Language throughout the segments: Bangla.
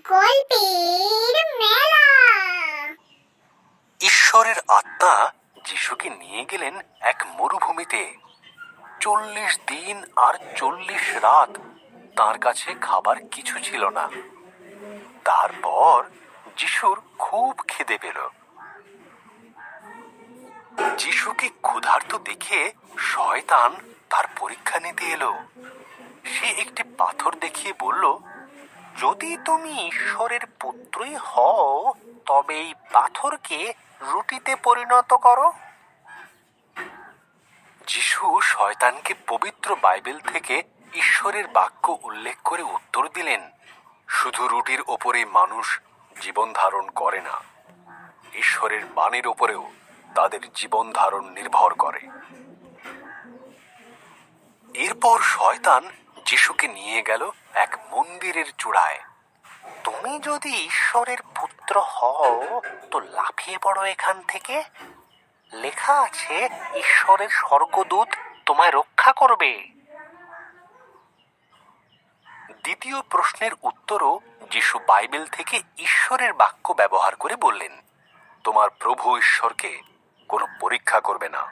গল্পের মেলা। ঈশ্বরের আত্মা যিশুকে নিয়ে গেলেন এক মরুভূমিতে। 40 দিন আর 40 রাত তার কাছে খাবার কিছু ছিল না। তারপর যিশুর খুব খিদে পেল। যিশুকে ক্ষুধার্ত দেখে শয়তান তার পরীক্ষা নিতে এলো। সে একটি পাথর দেখিয়ে বলল, যদি তুমি ঈশ্বরের পুত্রই হও তবে এই পাথরকে রুটিতে পরিণত করো। যিশু শয়তানকে পবিত্র বাইবেল থেকে ঈশ্বরের বাক্য উল্লেখ করে উত্তর দিলেন, শুধু রুটির ওপরেই মানুষ জীবন ধারণ করে না, ঈশ্বরের বাণীর ওপরেও তাদের জীবন ধারণ নির্ভর করে। এরপর শয়তান যিশুকে নিয়ে গেল এক মন্দিরের চূড়ায়। তুমি যদি ঈশ্বরের পুত্র হও তো লাফিয়ে পড়ো এখান থেকে। লেখা আছে, ঈশ্বরের স্বর্গদূত তোমায় রক্ষা করবে। দ্বিতীয় প্রশ্নের উত্তরও যিশু বাইবেল থেকে ঈশ্বরের বাক্য ব্যবহার করে বললেন, তোমার প্রভু ঈশ্বরকে কোনো পরীক্ষা করবে না।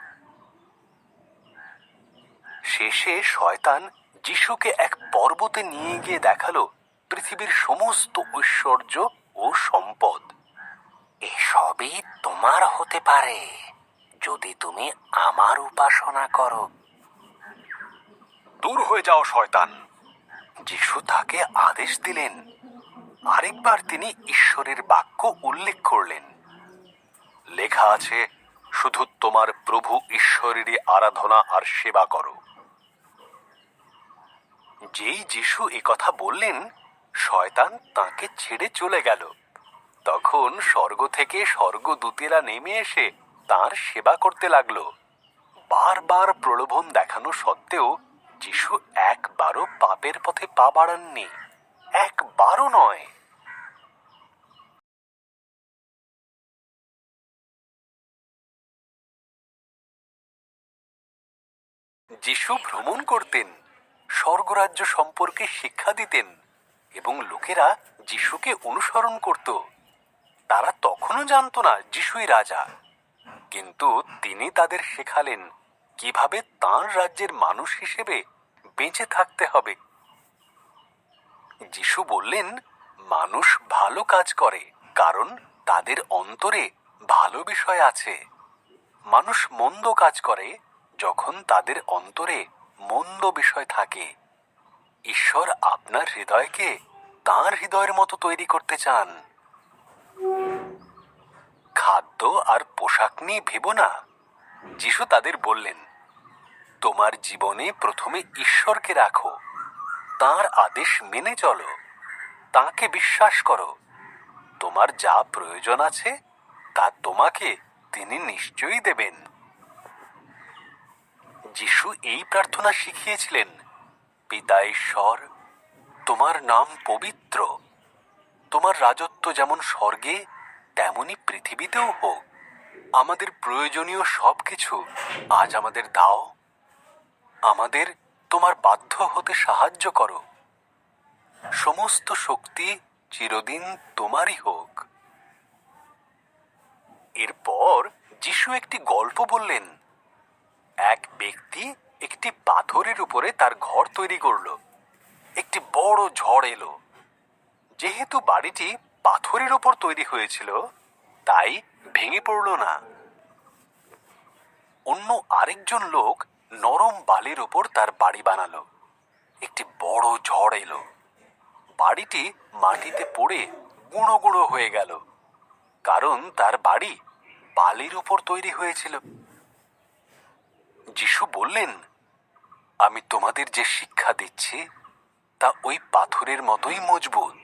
শেষে শয়তান যিশুকে এক পর্বতে নিয়ে গিয়ে দেখালো পৃথিবীর সমস্ত ঐশ্বর্য ও সম্পদ। এসবই তোমার হতে পারে যদি তুমি আমার উপাসনা করো। দূর হয়ে যাও শয়তান, যিশু তাকে আদেশ দিলেন। আরেকবার তিনি ঈশ্বরের বাক্য উল্লেখ করলেন। লেখা আছে, শুধু তোমার প্রভু ঈশ্বরেরই আরাধনা আর সেবা করো। যেই যিশু একথা বললেন, শয়তান তাকে ছেড়ে চলে গেল। তখন স্বর্গ থেকে স্বর্গদূতেরা নেমে এসে তার সেবা করতে লাগলো। বারবার প্রলোভন দেখানো সত্ত্বেও যিশু একবারও পাপের পথে পা বাড়াননি, একবারও নয়। যিশু ভ্রমণ করতেন, স্বর্গরাজ্য সম্পর্কে শিক্ষা দিতেন এবং লোকেরা যিশুকে অনুসরণ করত। তারা তখনও জানতো না যিশুই রাজা, কিন্তু তিনি তাদের শেখালেন কিভাবে তাঁর রাজ্যের মানুষ হিসেবে বেঁচে থাকতে হবে। যিশু বললেন, মানুষ ভালো কাজ করে কারণ তাদের অন্তরে ভালো বিষয় আছে। মানুষ মন্দ কাজ করে যখন তাদের অন্তরে মন্দ বিষয় থাকে। ঈশ্বর আপনার হৃদয়কে তাঁর হৃদয়ের মতো তৈরি করতে চান। খাদ্য আর পোশাক নিয়ে ভেবো না। যিশু তাদের বললেন, তোমার জীবনে প্রথমে ঈশ্বরকে রাখো, তাঁর আদেশ মেনে চলো, তাঁকে বিশ্বাস করো। তোমার যা প্রয়োজন আছে তা তোমাকে তিনি নিশ্চয়ই দেবেন। যিশু এই প্রার্থনা শিখিয়েছিলেন, পিতা ঈশ্বর, তোমার নাম পবিত্র, তোমার রাজত্ব যেমন স্বর্গে তেমনি পৃথিবীতেও হোক। আমাদের প্রয়োজনীয় সবকিছু আজ আমাদের দাও। আমাদের তোমার বাধ্য হতে সাহায্য করো। সমস্ত শক্তি চিরদিন তোমারই হোক। এরপর যিশু একটি গল্প বললেন। এক ব্যক্তি একটি পাথরের উপরে তার ঘর তৈরি করল। একটি বড় ঝড় এলো। যেহেতু বাড়িটি পাথরের উপর তৈরি হয়েছিল, তাই ভেঙে পড়ল না। অন্য আরেকজন লোক নরম বালির উপর তার বাড়ি বানালো। একটি বড় ঝড় এলো। বাড়িটি মাটিতে পড়ে গুঁড়ো গুঁড়ো হয়ে গেল, কারণ তার বাড়ি বালির উপর তৈরি হয়েছিল। যিশু বললেন, আমি তোমাদের যে শিক্ষা দিচ্ছি তা ওই পাথরের মতোই মজবুত।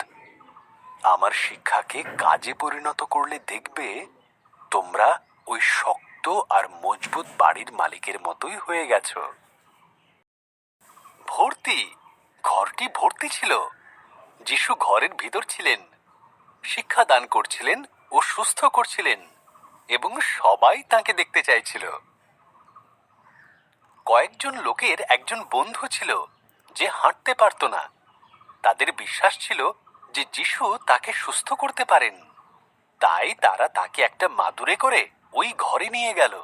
আমার শিক্ষাকে কাজে পরিণত করলে দেখবে তোমরা ওই শক্ত আর মজবুত বাড়ির মালিকের মতোই হয়ে গেছো। ঘরটি ভর্তি ছিল। যিশু ঘরের ভিতর ছিলেন, শিক্ষা দান করছিলেন ও সুস্থ করছিলেন, এবং সবাই তাকে দেখতে চাইছিল। কয়েকজন লোকের একজন বন্ধু ছিল যে হাঁটতে পারত না। তাদের বিশ্বাস ছিল যে যিশু তাকে সুস্থ করতে পারেন। তাই তারা তাকে একটা মাদুরে করে ওই ঘরে নিয়ে গেল।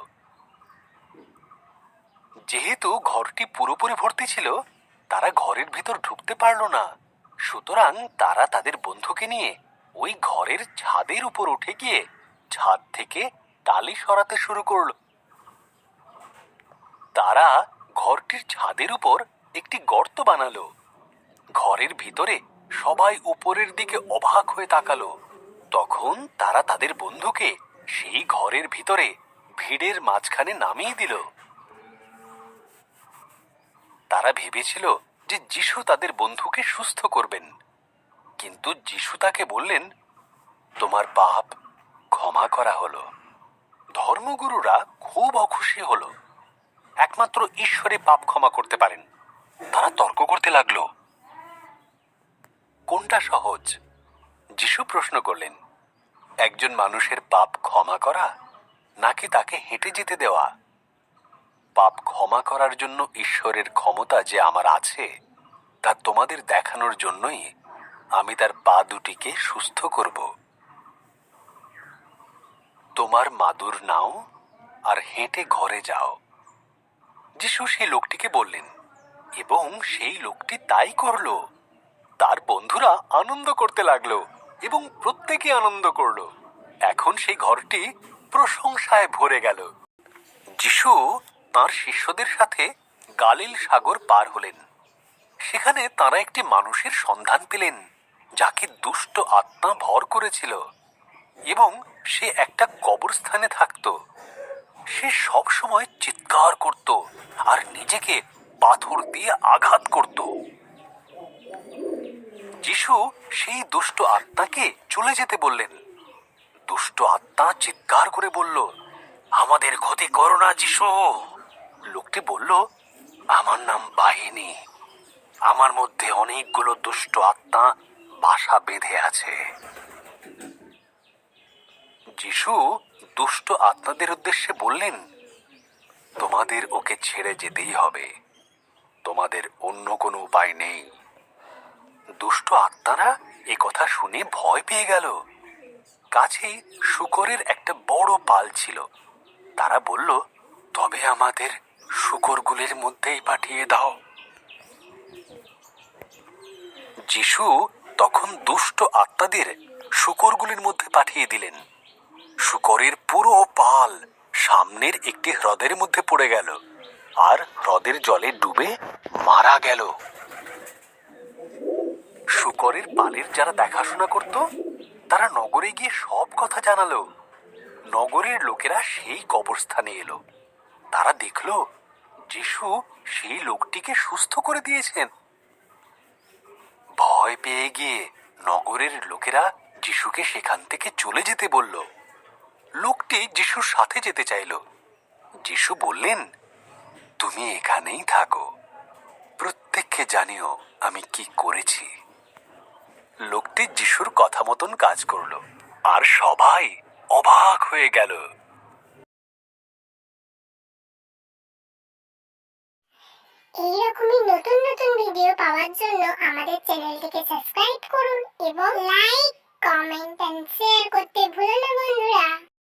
যেহেতু ঘরটি পুরোপুরি ভর্তি ছিল, তারা ঘরের ভিতর ঢুকতে পারল না। সুতরাং তারা তাদের বন্ধুকে নিয়ে ওই ঘরের ছাদের উপর উঠে গিয়ে ছাদ থেকে টালি সরাতে শুরু করল। তারা ঘরটির ছাদের উপর একটি গর্ত বানালো। ঘরের ভিতরে সবাই উপরের দিকে অবাক হয়ে তাকালো। তখন তারা তাদের বন্ধুকে সেই ঘরের ভিতরে ভিড়ের মাঝখানে নামিয়ে দিল। তারা ভেবেছিল যে যিশু তাদের বন্ধুকে সুস্থ করবেন, কিন্তু যিশু তাকে বললেন, তোমার পাপ ক্ষমা করা হলো। ধর্মগুরুরা খুব অখুশি হলো। একমাত্র ঈশ্বরই পাপ ক্ষমা করতে পারেন। তারা তর্ক করতে লাগলো, কোনটা সহজ? যিশু প্রশ্ন করলেন, একজন মানুষের পাপ ক্ষমা করা নাকি তাকে হেঁটে যেতে দেওয়া? পাপ ক্ষমা করার জন্য ঈশ্বরের ক্ষমতা যে আমার আছে, তা তোমাদের দেখানোর জন্যই আমি তার পা দুটিকে সুস্থ করব। তোমার মাদুর নাও আর হেঁটে ঘরে যাও। যিশু সেই লোকটিকে বললেন, এবং সেই লোকটি তাই করলো। তার বন্ধুরা আনন্দ করতে লাগলো এবং প্রত্যেকে আনন্দ করলো। এখন সেই ঘরটি প্রশংসায় ভরে গেল। যিশু তাঁর শিষ্যদের সাথে গালিল সাগর পার হলেন। সেখানে তারা একটি মানুষের সন্ধান পেলেন যাকে দুষ্ট আত্মা ভর করেছিল, এবং সে একটা কবরস্থানে থাকত। সে সব সময় চিৎকার করত আর নিজেকে পাথর দিয়ে আঘাত করত। যিশু সেই দুষ্ট আত্মাকে চলে যেতে বললেন। দুষ্ট আত্মা চিৎকার করে বলল, আমাদের ক্ষতি করো না যিশু। লোকটি বলল, আমার নাম বাহিনী। আমার মধ্যে অনেকগুলো দুষ্ট আত্মা বাসা বেঁধে আছে। যিশু দুষ্ট আত্মাদের উদ্দেশ্যে বললেন, তোমাদের ওকে ছেড়ে যেতেই হবে। তোমাদের অন্য কোনো উপায় নেই। দুষ্ট আত্মারা এ কথা শুনে ভয় পেয়ে গেল। কাছেই শূকরের একটা বড় পাল ছিল। তারা বলল, তবে আমাদের শূকরগুলির মধ্যেই পাঠিয়ে দাও। যিশু তখন দুষ্ট আত্মাদের শূকরগুলির মধ্যে পাঠিয়ে দিলেন। শূকরের পুরো পাল সামনের একটি হ্রদের মধ্যে পড়ে গেল আর হ্রদের জলে ডুবে মারা গেল। শূকরের পালের যারা দেখাশোনা করত, তারা নগরে গিয়ে সব কথা জানালো। নগরের লোকেরা সেই কবরস্থানে এলো। তারা দেখল যিশু সেই লোকটিকে সুস্থ করে দিয়েছেন। ভয় পেয়ে গিয়ে নগরের লোকেরা যিশুকে সেখান থেকে চলে যেতে বলল। লোকটি যিশুর সাথে যেতে চাইল। যিশু বললেন, তুমি এখানেই থাকো, প্রত্যেককে জানিও আমি কি করেছি। লোকটি যিশুর কথা মতন কাজ করল আর সবাই অবাক হয়ে গেল। এইরকমই নতুন নতুন ভিডিও পাওয়ার জন্য আমাদের চ্যানেলটিকে সাবস্ক্রাইব করুন এবং লাইক, কমেন্ট এন্ড শেয়ার করতে ভুলো না বন্ধুরা।